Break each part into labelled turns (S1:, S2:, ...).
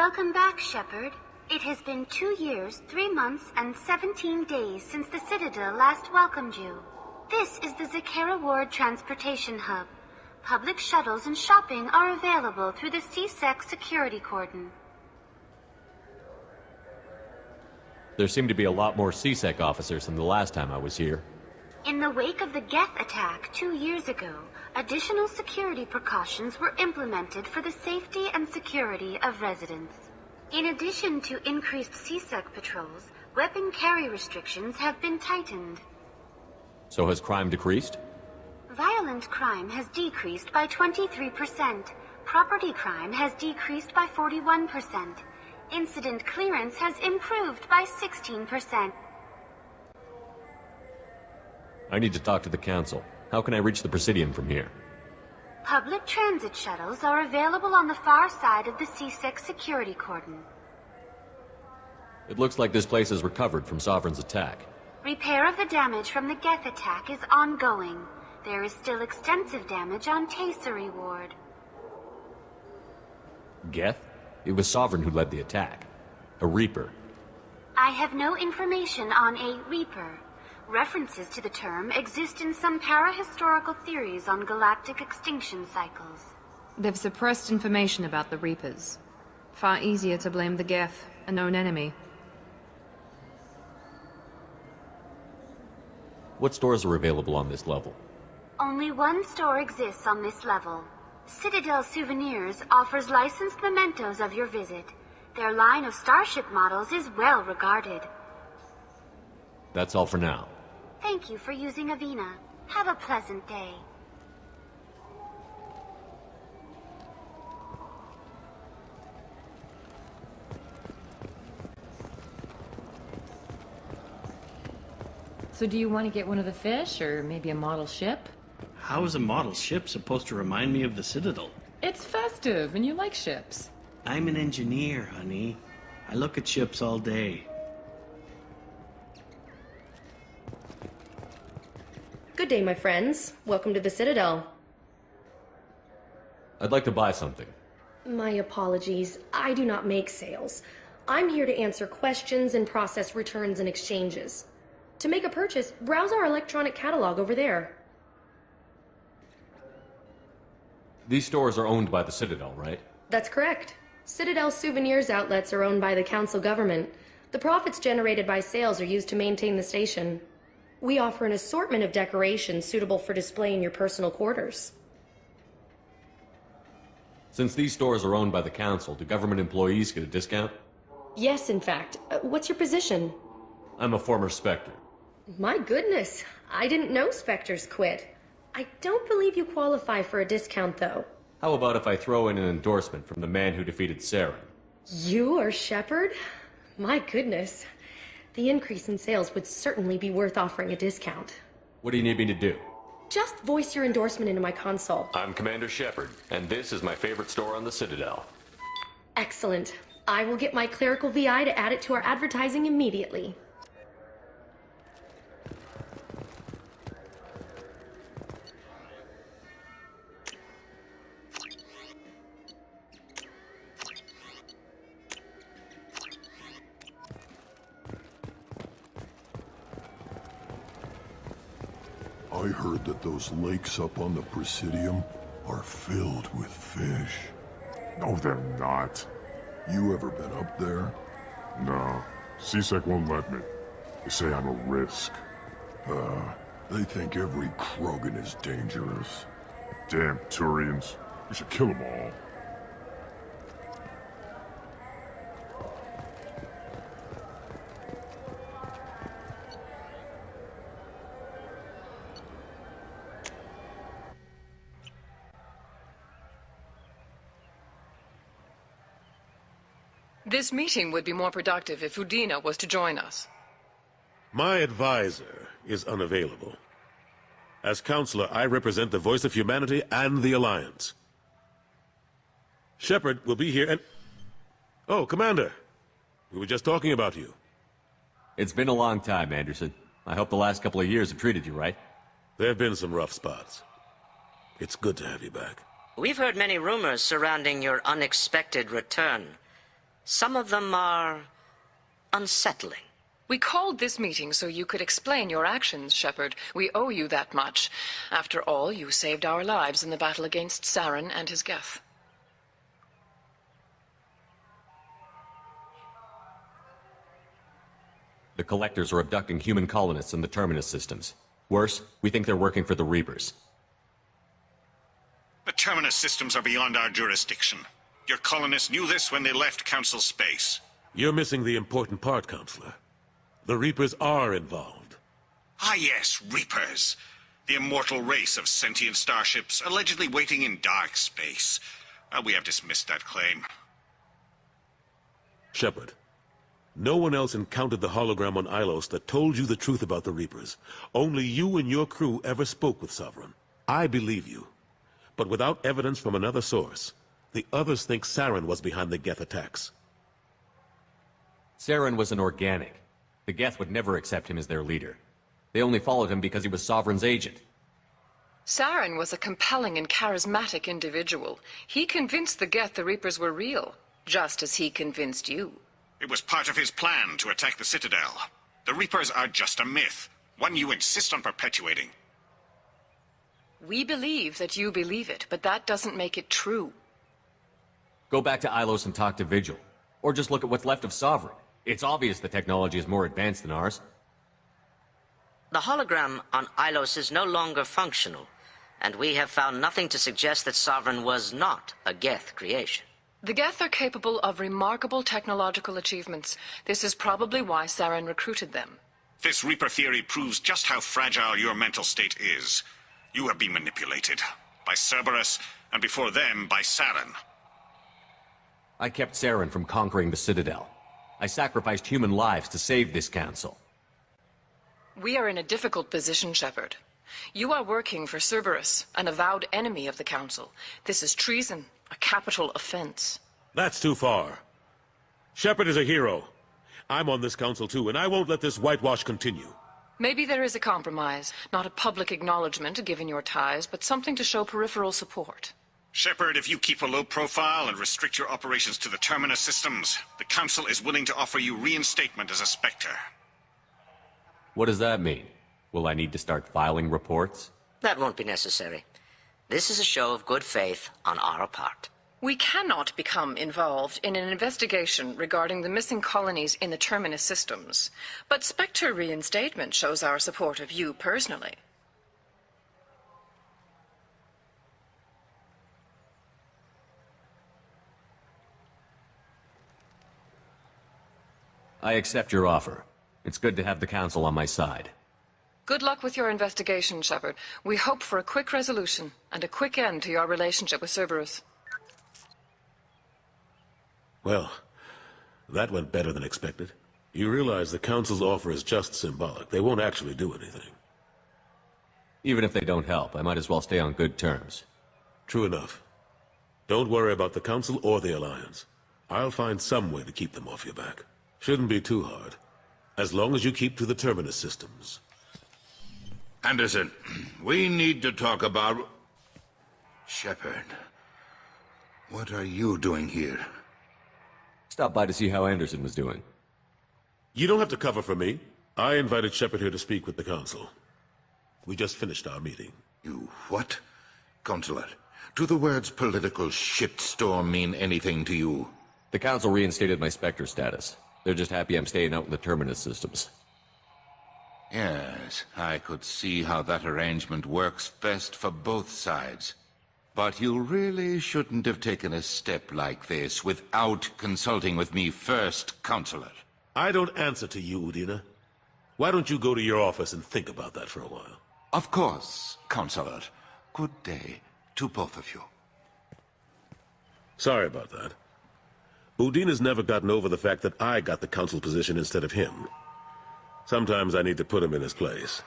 S1: Welcome back, Shepard. It has been 2 years, 3 months, and 17 days since the Citadel last welcomed you. This is the Zakera Ward Transportation Hub. Public shuttles and shopping are available through the CSEC security cordon.
S2: There seem to be a lot more CSEC officers than the last time I was here.
S1: In the wake of the Geth attack 2 years ago, additional security precautions were implemented for the safety and security of residents. In addition to increased CSEC patrols, weapon carry restrictions have been tightened.
S2: So has crime decreased?
S1: Violent crime has decreased by 23%. Property crime has decreased by 41%. Incident clearance has improved by 16%.
S2: I need to talk to the Council. How can I reach the Presidium from here?
S1: Public transit shuttles are available on the far side of the CSEC security cordon.
S2: It looks like this place is recovered from Sovereign's attack.
S1: Repair of the damage from the Geth attack is ongoing. There is still extensive damage on Tasery Ward.
S2: Geth? It was Sovereign who led the attack. A Reaper.
S1: I have no information on a Reaper. References to the term exist in some parahistorical theories on galactic extinction cycles.
S3: They've suppressed information about the Reapers. Far easier to blame the Geth, a known enemy.
S2: What stores are available on this level?
S1: Only one store exists on this level. Citadel Souvenirs offers licensed mementos of your visit. Their line of starship models is well regarded.
S2: That's all for now.
S1: Thank you for using Avina. Have a pleasant day.
S4: So do you want to get one of the fish, or maybe a model ship?
S5: How is a model ship supposed to remind me of the Citadel?
S4: It's festive, and you like ships.
S5: I'm an engineer, honey. I look at ships all day.
S6: Good day, my friends. Welcome to the Citadel.
S2: I'd like to buy something.
S6: My apologies. I do not make sales. I'm here to answer questions and process returns and exchanges. To make a purchase, browse our electronic catalog over there.
S2: These stores are owned by the Citadel, right?
S6: That's correct. Citadel Souvenirs outlets are owned by the Council government. The profits generated by sales are used to maintain the station. We offer an assortment of decorations suitable for display in your personal quarters.
S2: Since these stores are owned by the Council, do government employees get a discount?
S6: Yes, in fact. What's your position?
S2: I'm a former Spectre.
S6: My goodness, I didn't know Spectres quit. I don't believe you qualify for a discount, though.
S2: How about if I throw in an endorsement from the man who defeated Saren?
S6: You are Shepard? My goodness. The increase in sales would certainly be worth offering a discount.
S2: What do you need me to do?
S6: Just voice your endorsement into my console.
S2: I'm Commander Shepard, and this is my favorite store on the Citadel.
S6: Excellent. I will get my clerical VI to add it to our advertising immediately.
S7: I heard that those lakes up on the Presidium are filled with fish.
S8: No, they're not.
S7: You ever been up there?
S8: No. CSEC won't let me. They say I'm a risk.
S7: They think every Krogan is dangerous.
S8: Damn Turians. We should kill them all.
S9: This meeting would be more productive if Udina was to join us.
S10: My advisor is unavailable. As counselor, I represent the voice of humanity and the Alliance. Shepard will be here and... Oh, Commander. We were just talking about you.
S2: It's been a long time, Anderson. I hope the last couple of years have treated you right.
S10: There have been some rough spots. It's good to have you back.
S11: We've heard many rumors surrounding your unexpected return. Some of them are unsettling.
S9: We called this meeting so you could explain your actions, Shepard. We owe you that much. After all, you saved our lives in the battle against Saren and his Geth.
S2: The Collectors are abducting human colonists in the Terminus systems. Worse, we think they're working for the Reapers.
S12: The Terminus systems are beyond our jurisdiction. Your colonists knew this when they left Council space.
S10: You're missing the important part, Counselor. The Reapers are involved.
S12: Ah yes, Reapers. The immortal race of sentient starships allegedly waiting in dark space. We have dismissed that claim.
S10: Shepard, no one else encountered the hologram on Ilos that told you the truth about the Reapers. Only you and your crew ever spoke with Sovereign. I believe you. But without evidence from another source, the others think Saren was behind the Geth attacks.
S2: Saren was an organic. The Geth would never accept him as their leader. They only followed him because he was Sovereign's agent.
S9: Saren was a compelling and charismatic individual. He convinced the Geth the Reapers were real, just as he convinced you.
S12: It was part of his plan to attack the Citadel. The Reapers are just a myth, one you insist on perpetuating.
S9: We believe that you believe it, but that doesn't make it true.
S2: Go back to Ilos and talk to Vigil. Or just look at what's left of Sovereign. It's obvious the technology is more advanced than ours.
S11: The hologram on Ilos is no longer functional, and we have found nothing to suggest that Sovereign was not a Geth creation.
S9: The Geth are capable of remarkable technological achievements. This is probably why Saren recruited them.
S12: This Reaper theory proves just how fragile your mental state is. You have been manipulated. By Cerberus, and before them, by Saren.
S2: I kept Saren from conquering the Citadel. I sacrificed human lives to save this council.
S9: We are in a difficult position, Shepard. You are working for Cerberus, an avowed enemy of the Council. This is treason, a capital offense.
S10: That's too far. Shepard is a hero. I'm on this council too, and I won't let this whitewash continue.
S9: Maybe there is a compromise, not a public acknowledgement given your ties, but something to show peripheral support.
S12: Shepard, if you keep a low profile and restrict your operations to the Terminus systems, the Council is willing to offer you reinstatement as a Spectre.
S2: What does that mean? Will I need to start filing reports?
S11: That won't be necessary. This is a show of good faith on our part.
S9: We cannot become involved in an investigation regarding the missing colonies in the Terminus systems, but Spectre reinstatement shows our support of you personally.
S2: I accept your offer. It's good to have the Council on my side.
S9: Good luck with your investigation, Shepard. We hope for a quick resolution and a quick end to your relationship with Cerberus.
S10: Well, that went better than expected. You realize the Council's offer is just symbolic. They won't actually do anything.
S2: Even if they don't help, I might as well stay on good terms.
S10: True enough. Don't worry about the Council or the Alliance. I'll find some way to keep them off your back. Shouldn't be too hard. As long as you keep to the Terminus systems.
S13: Anderson, we need to talk about... Shepard. What are you doing here?
S2: Stopped by to see how Anderson was doing.
S10: You don't have to cover for me. I invited Shepard here to speak with the Council. We just finished our meeting.
S13: You what? Consular, do the words political shitstorm mean anything to you?
S2: The Council reinstated my Spectre status. They're just happy I'm staying out in the Terminus systems.
S13: Yes, I could see how that arrangement works best for both sides. But you really shouldn't have taken a step like this without consulting with me first, Consular.
S10: I don't answer to you, Udina. Why don't you go to your office and think about that for a while?
S13: Of course, Consular. Good day to both of you.
S10: Sorry about that. Udina's never gotten over the fact that I got the Council position instead of him. Sometimes I need to put him in his place.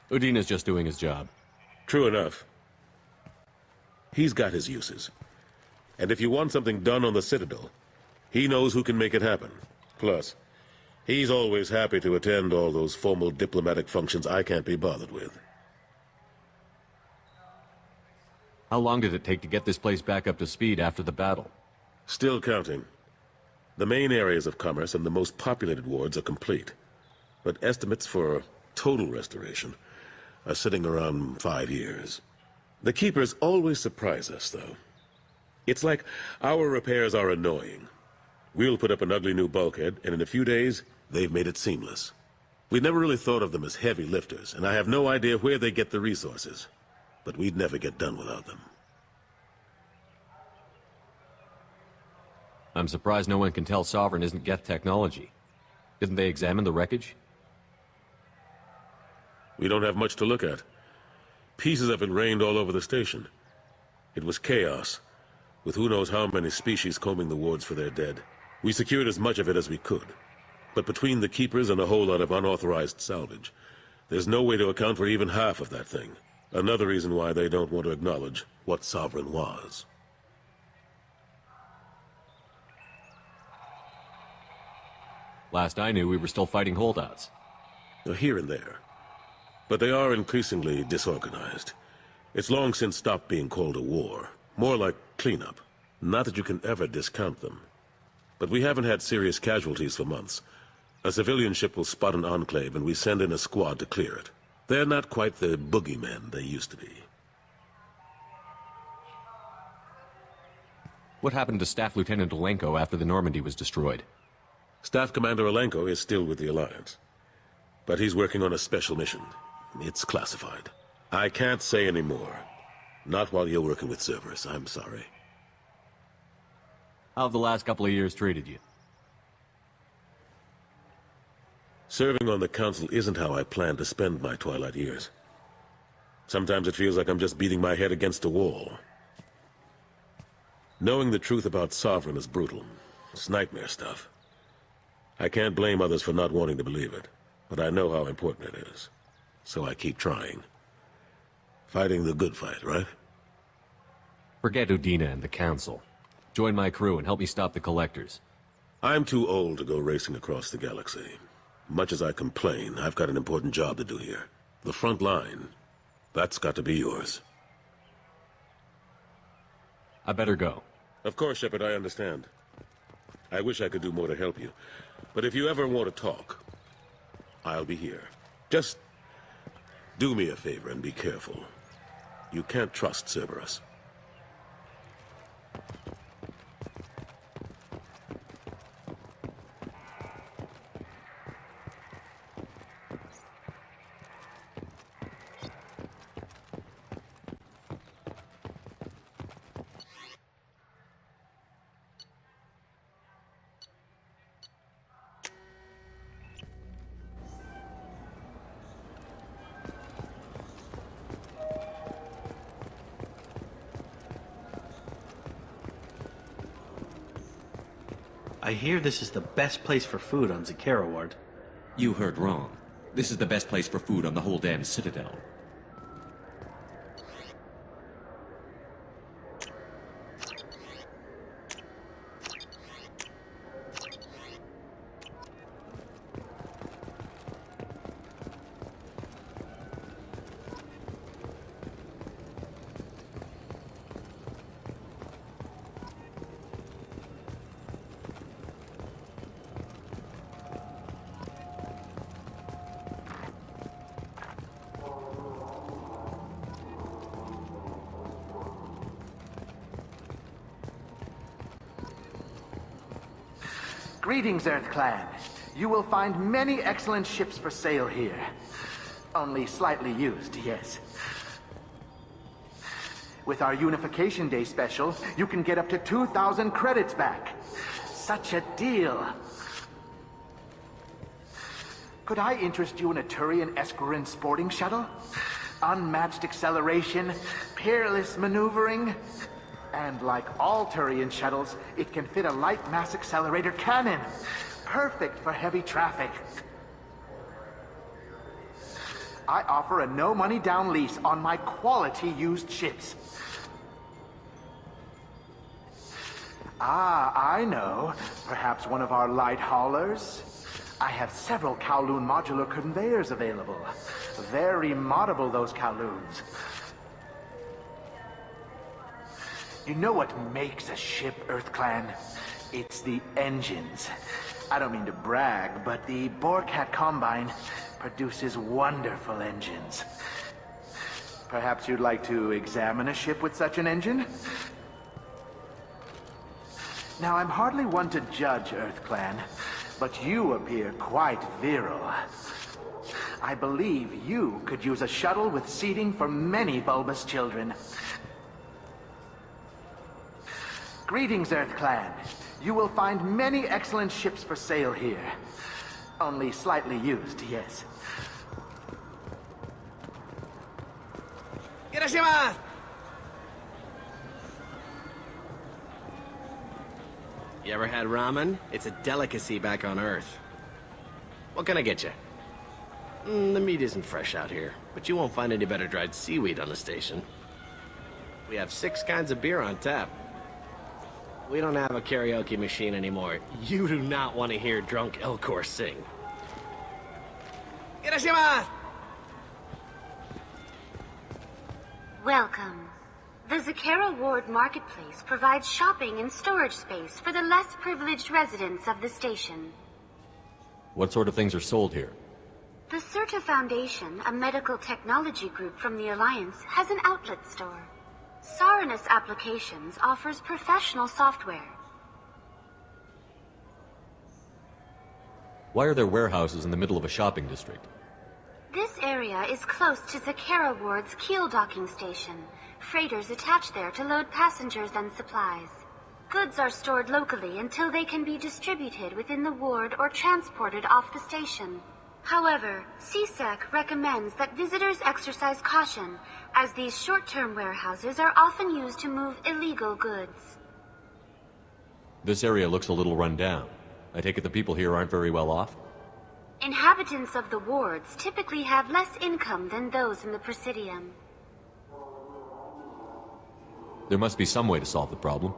S2: Udina's just doing his job.
S10: True enough. He's got his uses. And if you want something done on the Citadel, he knows who can make it happen. Plus, he's always happy to attend all those formal diplomatic functions I can't be bothered with.
S2: How long did it take to get this place back up to speed after the battle?
S10: Still counting. The main areas of commerce and the most populated wards are complete. But estimates for total restoration are sitting around 5 years. The Keepers always surprise us, though. It's like our repairs are annoying. We'll put up an ugly new bulkhead, and in a few days, they've made it seamless. We never really thought of them as heavy lifters, and I have no idea where they get the resources. But we'd never get done without them.
S2: I'm surprised no one can tell Sovereign isn't Geth technology. Didn't they examine the wreckage?
S10: We don't have much to look at. Pieces of it rained all over the station. It was chaos, with who knows how many species combing the wards for their dead. We secured as much of it as we could. But between the Keepers and a whole lot of unauthorized salvage, there's no way to account for even half of that thing. Another reason why they don't want to acknowledge what Sovereign was.
S2: Last I knew, we were still fighting holdouts.
S10: Here and there. But they are increasingly disorganized. It's long since stopped being called a war. More like cleanup. Not that you can ever discount them. But we haven't had serious casualties for months. A civilian ship will spot an enclave and we send in a squad to clear it. They're not quite the boogeymen they used to be.
S2: What happened to Staff Lieutenant Alenko after the Normandy was destroyed?
S10: Staff Commander Alenko is still with the Alliance. But he's working on a special mission. It's classified. I can't say any more. Not while you're working with Cerberus, I'm sorry.
S2: How have the last couple of years treated you?
S10: Serving on the Council isn't how I plan to spend my twilight years. Sometimes it feels like I'm just beating my head against a wall. Knowing the truth about Sovereign is brutal. It's nightmare stuff. I can't blame others for not wanting to believe it, but I know how important it is. So I keep trying. Fighting the good fight, right?
S2: Forget Udina and the Council. Join my crew and help me stop the Collectors.
S10: I'm too old to go racing across the galaxy. Much as I complain, I've got an important job to do here. The front line. That's got to be yours.
S2: I better go.
S10: Of course, Shepard, I understand. I wish I could do more to help you. But if you ever want to talk, I'll be here. Just do me a favor and be careful. You can't trust Cerberus.
S5: I hear this is the best place for food on Zakera Ward.
S14: You heard wrong. This is the best place for food on the whole damn Citadel.
S15: Greetings, Earth Clan. You will find many excellent ships for sale here. Only slightly used, yes. With our Unification Day special, you can get up to 2,000 credits back. Such a deal. Could I interest you in a Turian Esquirine sporting shuttle? Unmatched acceleration, peerless maneuvering. And like all Turian shuttles, it can fit a light mass accelerator cannon. Perfect for heavy traffic. I offer a no-money down lease on my quality used ships. Ah, I know. Perhaps one of our light haulers? I have several Kowloon modular conveyors available. Very moddable, those Kowloons. You know what makes a ship, Earth Clan? It's the engines. I don't mean to brag, but the Borecat Combine produces wonderful engines. Perhaps you'd like to examine a ship with such an engine? Now, I'm hardly one to judge, EarthClan, but you appear quite virile. I believe you could use a shuttle with seating for many bulbous children. Greetings, EarthClan. You will find many excellent ships for sale here. Only slightly used, yes.
S5: Irashimasu! You ever had ramen? It's a delicacy back on Earth. What can I get you? The meat isn't fresh out here, but you won't find any better dried seaweed on the station. We have 6 kinds of beer on tap. We don't have a karaoke machine anymore. You do not want to hear drunk Elcor sing. Irashimasu!
S1: Welcome. The Zakera Ward Marketplace provides shopping and storage space for the less privileged residents of the station.
S2: What sort of things are sold here?
S1: The Certa Foundation, a medical technology group from the Alliance, has an outlet store. Saranus Applications offers professional software.
S2: Why are there warehouses in the middle of a shopping district?
S1: This area is close to Zakera Ward's keel docking station. Freighters attach there to load passengers and supplies. Goods are stored locally until they can be distributed within the ward or transported off the station. However, CSEC recommends that visitors exercise caution, as these short-term warehouses are often used to move illegal goods.
S2: This area looks a little run down. I take it the people here aren't very well off?
S1: Inhabitants of the wards typically have less income than those in the Presidium.
S2: There must be some way to solve the problem.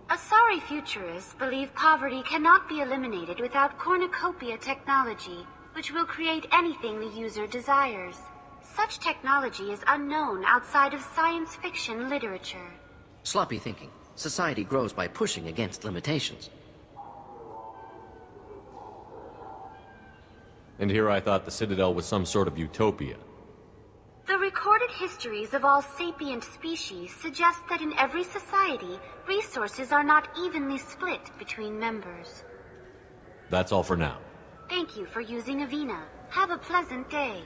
S1: Asari futurists believe poverty cannot be eliminated without cornucopia technology, which will create anything the user desires. Such technology is unknown outside of science fiction literature.
S16: Sloppy thinking. Society grows by pushing against limitations.
S2: And here I thought the Citadel was some sort of utopia.
S1: The recorded histories of all sapient species suggest that in every society, resources are not evenly split between members.
S2: That's all for now.
S1: Thank you for using Avina. Have a pleasant day.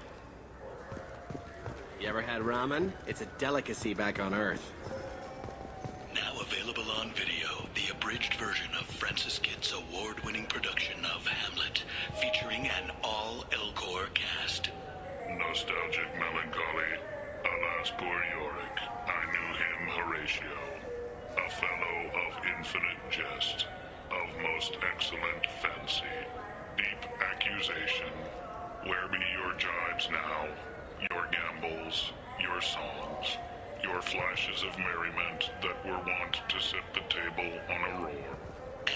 S5: You ever had ramen? It's a delicacy back on Earth.
S17: Now available on video, the abridged version of Francis Kidd's award-winning production of Hamlet, featuring an all-Elcor cast.
S8: Nostalgic melancholy. Alas, poor Yorick. I knew him, Horatio. A fellow of infinite jest, of most excellent fancy. Deep accusation. Where be your jibes now? Your gambols, your songs, your flashes of merriment that were wont to set the table on a roar.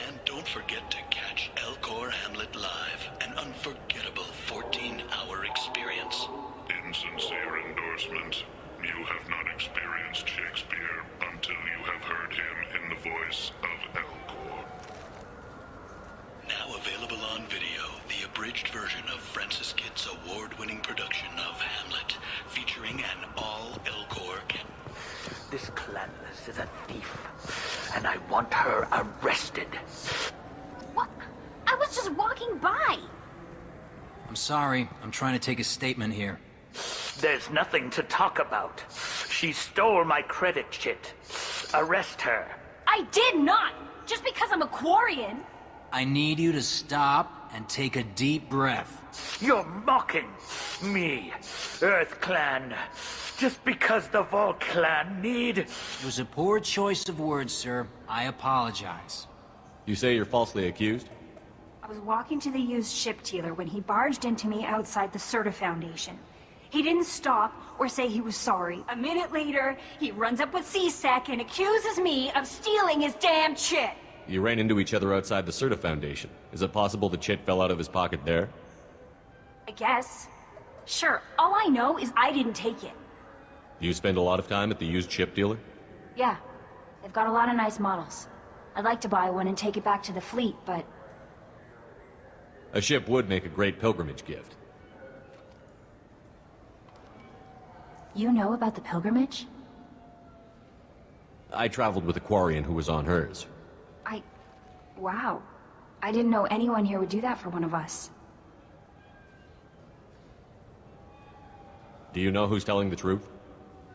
S17: And don't forget to catch Elcor Hamlet live, an unforgettable 14-hour experience.
S8: Insincere endorsement. You have not experienced Shakespeare until you have heard him in the voice of Elcor.
S17: Now available on video, the abridged version of Francis Kidd's award-winning production of Hamlet, featuring an all-Elcor cast.
S15: This Clanless is a thief, and I want her arrested.
S18: What? I was just walking by.
S19: I'm sorry. I'm trying to take a statement here.
S15: There's nothing to talk about. She stole my credit chit. Arrest her.
S18: I did not! Just because I'm a Quarian.
S19: I need you to stop and take a deep breath.
S15: You're mocking me, Earth Clan. Just because the Vol Clan need...
S19: It was a poor choice of words, sir. I apologize.
S2: You say you're falsely accused?
S20: I was walking to the used ship dealer when he barged into me outside the Certa Foundation. He didn't stop or say he was sorry. A minute later, he runs up with CSEC and accuses me of stealing his damn chit.
S2: You ran into each other outside the Certa Foundation. Is it possible the chit fell out of his pocket there?
S20: I guess. Sure, all I know is I didn't take it.
S2: You spend a lot of time at the used ship dealer?
S20: Yeah, they've got a lot of nice models. I'd like to buy one and take it back to the fleet, but...
S2: A ship would make a great pilgrimage gift.
S20: You know about the pilgrimage?
S2: I traveled with a Quarian who was on hers.
S20: Wow. I didn't know anyone here would do that for one of us.
S2: Do you know who's telling the truth?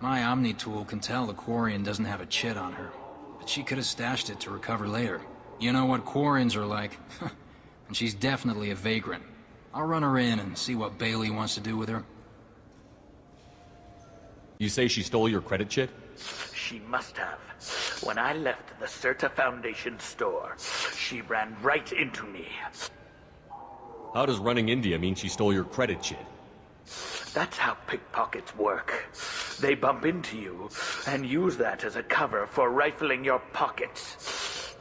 S19: My Omni tool can tell the Quarian doesn't have a chit on her, but she could have stashed it to recover later. You know what Quarians are like, and she's definitely a vagrant. I'll run her in and see what Bailey wants to do with her.
S2: You say she stole your credit chit?
S21: She must have. When I left the Certa Foundation store, she ran right into me.
S2: How does running India mean she stole your credit chit?
S21: That's how pickpockets work. They bump into you and use that as a cover for rifling your pockets.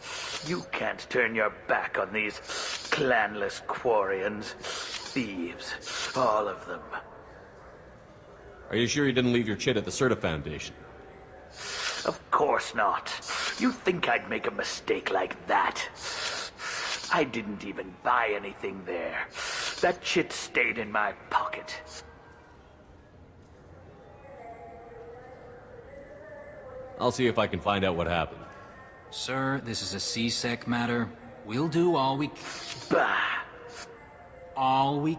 S21: You can't turn your back on these clanless Quarians. Thieves, all of them.
S2: Are you sure you didn't leave your chit at the Certa Foundation?
S21: Of course not. You think I'd make a mistake like that? I didn't even buy anything there. That chit stayed in my pocket.
S2: I'll see if I can find out what happened.
S19: Sir, this is a C-Sec matter. We'll do all we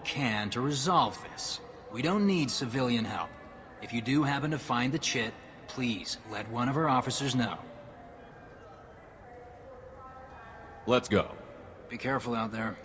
S19: can to resolve this. We don't need civilian help. If you do happen to find the chit, please let one of our officers know.
S2: Let's go.
S19: Be careful out there.